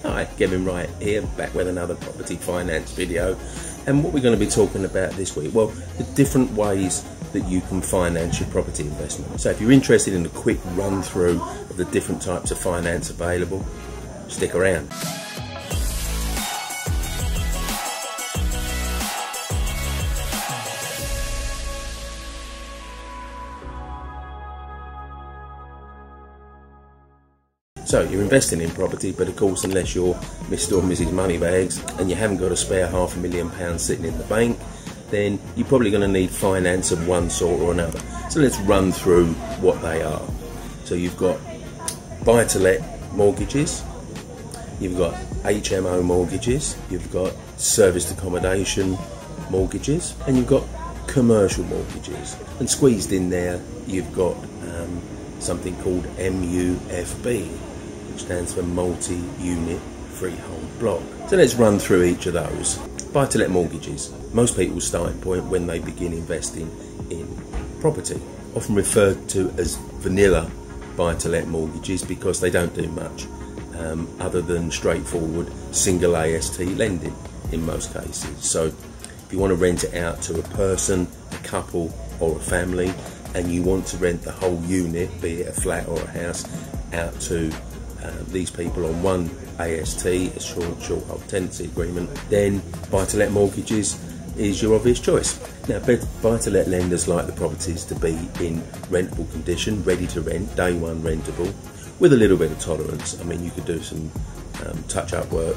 Hi, Kevin Wright here, back with another property finance video. And what we're going to be talking about this week, well, the different ways that you can finance your property investment. So if you're interested in a quick run through of the different types of finance available, stick around. So you're investing in property, but of course, unless you're Mr. or Mrs. Moneybags and you haven't got a spare £500,000 sitting in the bank, then you're probably going to need finance of one sort or another. So let's run through what they are. So you've got buy-to-let mortgages, you've got HMO mortgages, you've got serviced accommodation mortgages, and you've got commercial mortgages. And squeezed in there, you've got something called MUFB, which stands for multi-unit freehold block. So let's run through each of those. Buy-to-let mortgages. Most people's starting point when they begin investing in property, often referred to as vanilla buy-to-let mortgages because they don't do much other than straightforward single AST lending in most cases. So if you want to rent it out to a person, a couple or a family, and you want to rent the whole unit, be it a flat or a house, out to these people on one AST, a short hold tenancy agreement, then buy-to-let mortgages is your obvious choice. Now, buy-to-let lenders like the properties to be in rentable condition, ready to rent, day one rentable, with a little bit of tolerance. I mean, you could do some touch-up work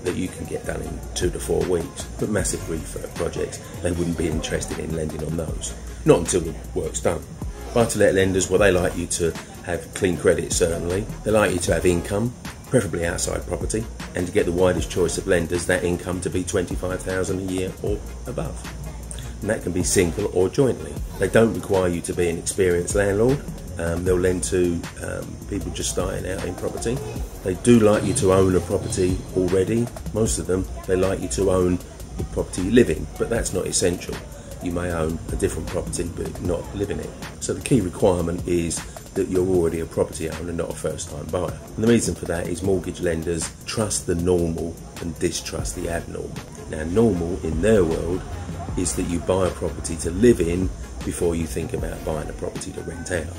that you can get done in 2 to 4 weeks, but massive refurb projects, they wouldn't be interested in lending on those, not until the work's done. Buy-to-let lenders, well, they like you to have clean credit, certainly. They like you to have income, preferably outside property, and to get the widest choice of lenders, that income to be $25,000 a year or above. And that can be single or jointly. They don't require you to be an experienced landlord. They'll lend to people just starting out in property. They do like you to own a property already. Most of them, they like you to own the property you live in, but that's not essential. You may own a different property but not live in it. So the key requirement is that you're already a property owner, not a first-time buyer. And the reason for that is mortgage lenders trust the normal and distrust the abnormal. Now, normal in their world is that you buy a property to live in before you think about buying a property to rent out.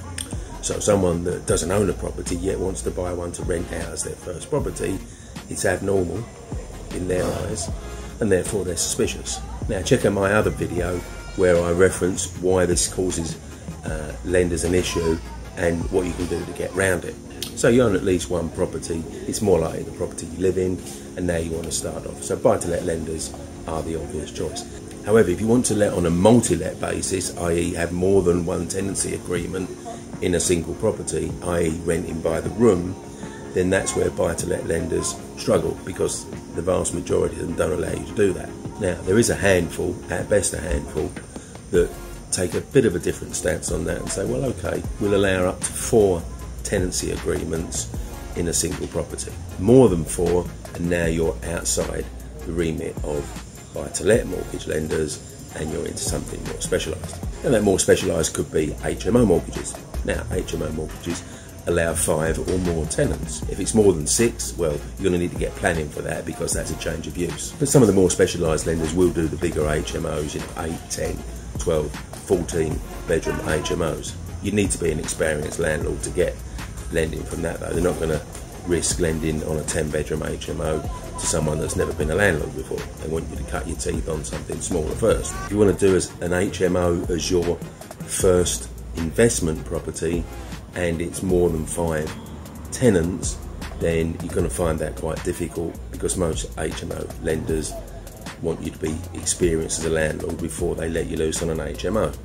So someone that doesn't own a property yet wants to buy one to rent out as their first property, it's abnormal in their eyes, and therefore they're suspicious. Now, check out my other video where I reference why this causes lenders an issue and what you can do to get around it. So you own at least one property, it's more likely the property you live in, and now you want to start off. So buy-to-let lenders are the obvious choice. However, if you want to let on a multi-let basis, i.e. have more than one tenancy agreement in a single property, i.e. renting by the room, then that's where buy-to-let lenders struggle, because the vast majority of them don't allow you to do that. Now, there is a handful, at best a handful, that take a bit of a different stance on that and say, well, okay, we'll allow up to 4 tenancy agreements in a single property. More than 4, and now you're outside the remit of buy-to-let mortgage lenders and you're into something more specialised. And that more specialised could be HMO mortgages. Now, HMO mortgages allow 5 or more tenants. If it's more than 6, well, you're going to need to get planning for that because that's a change of use. But some of the more specialised lenders will do the bigger HMOs in 8, 10, 12, 14 bedroom HMOs. You need to be an experienced landlord to get lending from that though. They're not going to risk lending on a 10 bedroom HMO to someone that's never been a landlord before. They want you to cut your teeth on something smaller first. If you want to do an HMO as your first investment property and it's more than 5 tenants, then you're going to find that quite difficult because most HMO lenders want you to be experienced as a landlord before they let you loose on an HMO.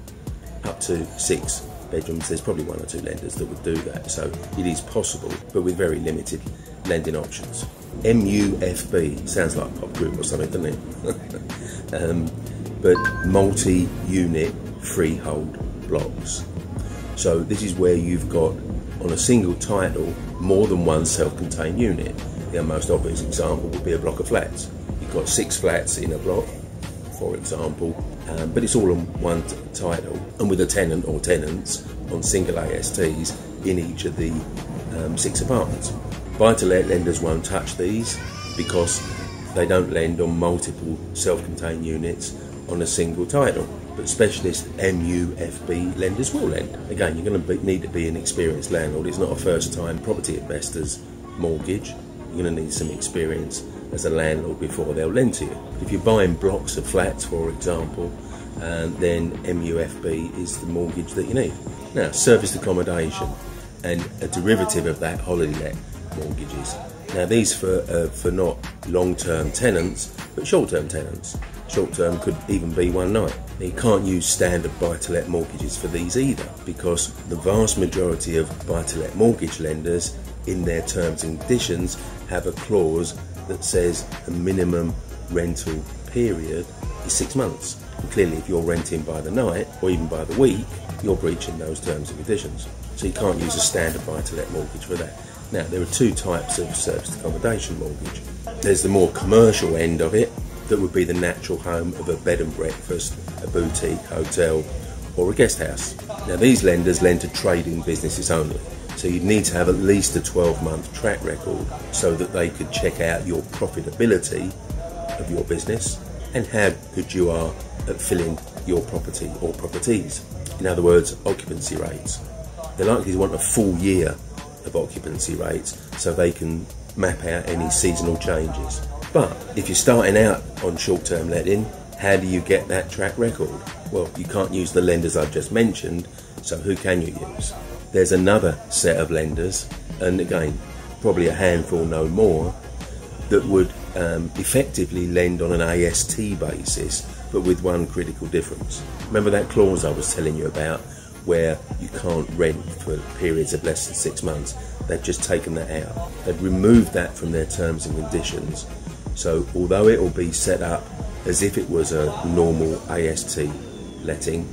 Up to 6 bedrooms, there's probably 1 or 2 lenders that would do that, so it is possible, but with very limited lending options. MUFB, sounds like a pop group or something, doesn't it? But multi-unit freehold blocks. So this is where you've got, on a single title, more than one self-contained unit. The most obvious example would be a block of flats. You've got 6 flats in a block, for example, but it's all on one title and with a tenant or tenants on single ASTs in each of the 6 apartments. Buy-to-let lenders won't touch these because they don't lend on multiple self-contained units on a single title. But specialist MUFB lenders will lend. Again, you're going to need to be an experienced landlord. It's not a first-time property investor's mortgage. You're going to need some experience as a landlord before they'll lend to you. If you're buying blocks of flats, for example, then MUFB is the mortgage that you need. Now, serviced accommodation and a derivative of that, holiday let mortgages. Now, these for not long-term tenants, but short-term tenants. Short-term could even be one night. Now, you can't use standard buy-to-let mortgages for these either, because the vast majority of buy-to-let mortgage lenders in their terms and conditions have a clause that says the minimum rental period is 6 months. And clearly, if you're renting by the night or even by the week, you're breaching those terms and conditions. So you can't use a standard buy-to-let mortgage for that. Now, there are two types of serviced accommodation mortgage. There's the more commercial end of it, that would be the natural home of a bed and breakfast, a boutique, hotel, or a guest house. Now, these lenders lend to trading businesses only. So you'd need to have at least a 12-month track record so that they could check out your profitability of your business and how good you are at filling your property or properties. In other words, occupancy rates. They're likely to want a full year of occupancy rates so they can map out any seasonal changes. But if you're starting out on short-term letting, how do you get that track record? Well, you can't use the lenders I've just mentioned, so who can you use? There's another set of lenders, and again, probably a handful, no more, that would effectively lend on an AST basis, but with one critical difference. Remember that clause I was telling you about, where you can't rent for periods of less than 6 months? They've just taken that out. They've removed that from their terms and conditions. So although it will be set up as if it was a normal AST letting,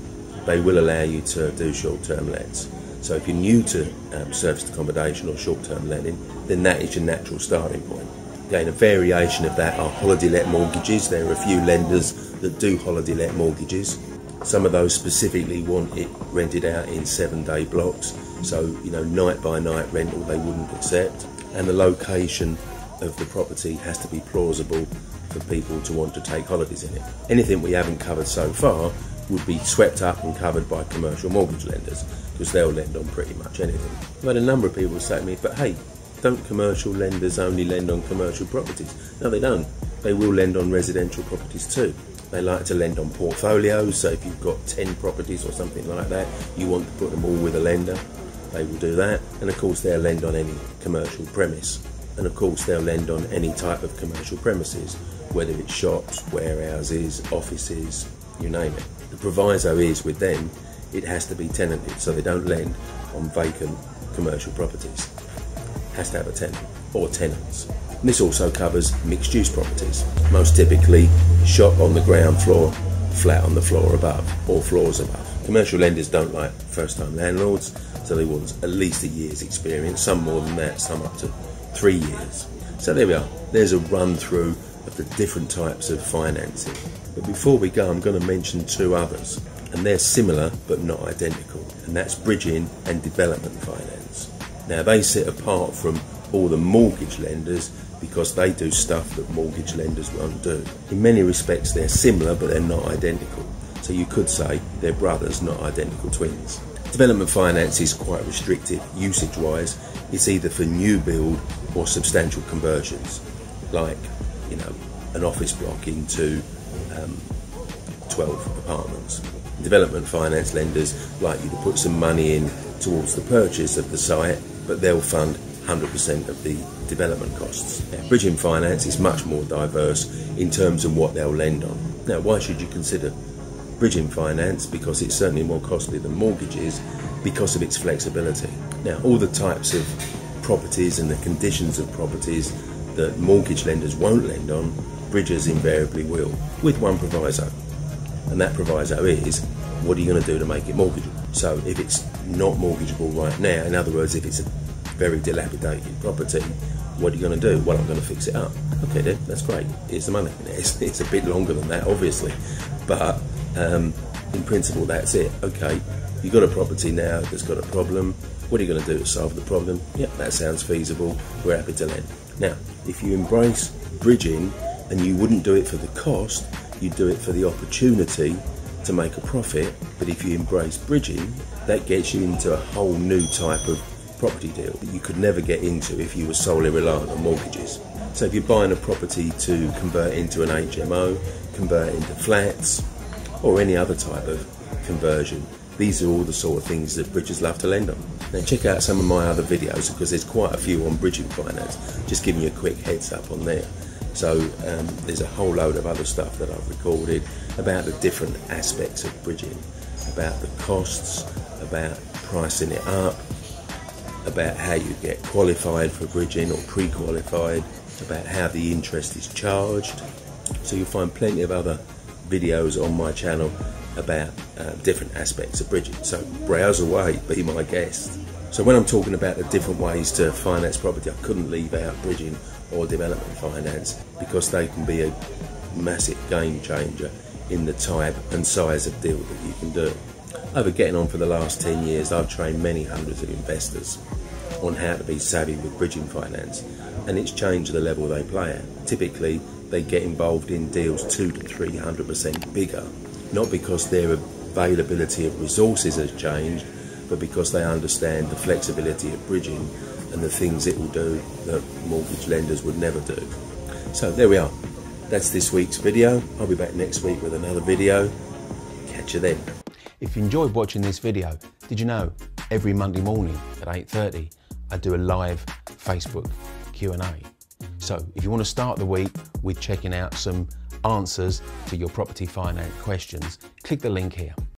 they will allow you to do short-term lets. So if you're new to serviced accommodation or short-term letting, then that is your natural starting point. Again, a variation of that are holiday let mortgages. There are a few lenders that do holiday let mortgages. Some of those specifically want it rented out in 7-day blocks. So, night by night rental they wouldn't accept. And the location of the property has to be plausible for people to want to take holidays in it. Anything we haven't covered so far would be swept up and covered by commercial mortgage lenders, because they'll lend on pretty much anything. I've had a number of people say to me, but hey, don't commercial lenders only lend on commercial properties? No, they don't. They will lend on residential properties too. They like to lend on portfolios, so if you've got 10 properties or something like that, you want to put them all with a lender, they will do that. And of course they'll lend on any commercial premise. And of course they'll lend on any type of commercial premises, whether it's shops, warehouses, offices, you name it. The proviso is with them, it has to be tenanted, so they don't lend on vacant commercial properties. It has to have a tenant or tenants. And this also covers mixed-use properties, most typically shop on the ground floor, flat on the floor above, or floors above. Commercial lenders don't like first-time landlords, so they want at least a year's experience, some more than that, some up to 3 years. So there we are. There's a run-through of the different types of financing. But before we go, I'm going to mention two others, and they're similar but not identical, and that's bridging and development finance. Now, they sit apart from all the mortgage lenders because they do stuff that mortgage lenders won't do. In many respects, they're similar, but they're not identical. So you could say they're brothers, not identical twins. Development finance is quite restrictive usage-wise. It's either for new build or substantial conversions, like, an office block into 12 apartments. Development finance lenders like you to put some money in towards the purchase of the site, but they'll fund 100% of the development costs. Now, bridging finance is much more diverse in terms of what they'll lend on. Now, why should you consider bridging finance? Because it's certainly more costly than mortgages because of its flexibility. Now, all the types of properties and the conditions of properties that mortgage lenders won't lend on, bridgers invariably will, with one proviso. And that proviso is, what are you going to do to make it mortgageable? So if it's not mortgageable right now, in other words, if it's a very dilapidated property, what are you going to do? Well, I'm going to fix it up. Okay then, that's great. Here's the money. It's a bit longer than that, obviously. But in principle, that's it. Okay, you've got a property now that's got a problem. What are you going to do to solve the problem? Yep, that sounds feasible. We're happy to lend. Now, if you embrace bridging and you wouldn't do it for the cost, you do it for the opportunity to make a profit. But if you embrace bridging, that gets you into a whole new type of property deal that you could never get into if you were solely reliant on mortgages. So if you're buying a property to convert into an HMO, convert it into flats, or any other type of conversion, these are all the sort of things that bridgers love to lend on. Now check out some of my other videos, because there's quite a few on bridging finance, just giving you a quick heads up on there. So there's a whole load of other stuff that I've recorded about the different aspects of bridging, about the costs, about pricing it up, about how you get qualified for bridging or pre-qualified, about how the interest is charged. So you'll find plenty of other videos on my channel about different aspects of bridging. So browse away, be my guest. So when I'm talking about the different ways to finance property, I couldn't leave out bridging or development finance, because they can be a massive game changer in the type and size of deal that you can do. Over getting on for the last 10 years, I've trained many hundreds of investors on how to be savvy with bridging finance, and it's changed the level they play at. Typically, they get involved in deals 200 to 300% bigger, not because their availability of resources has changed, but because they understand the flexibility of bridging and the things it will do that mortgage lenders would never do. So there we are. That's this week's video. I'll be back next week with another video. Catch you then. If you enjoyed watching this video, did you know every Monday morning at 8:30 I do a live Facebook Q&A. So if you want to start the week with checking out some answers to your property finance questions, click the link here.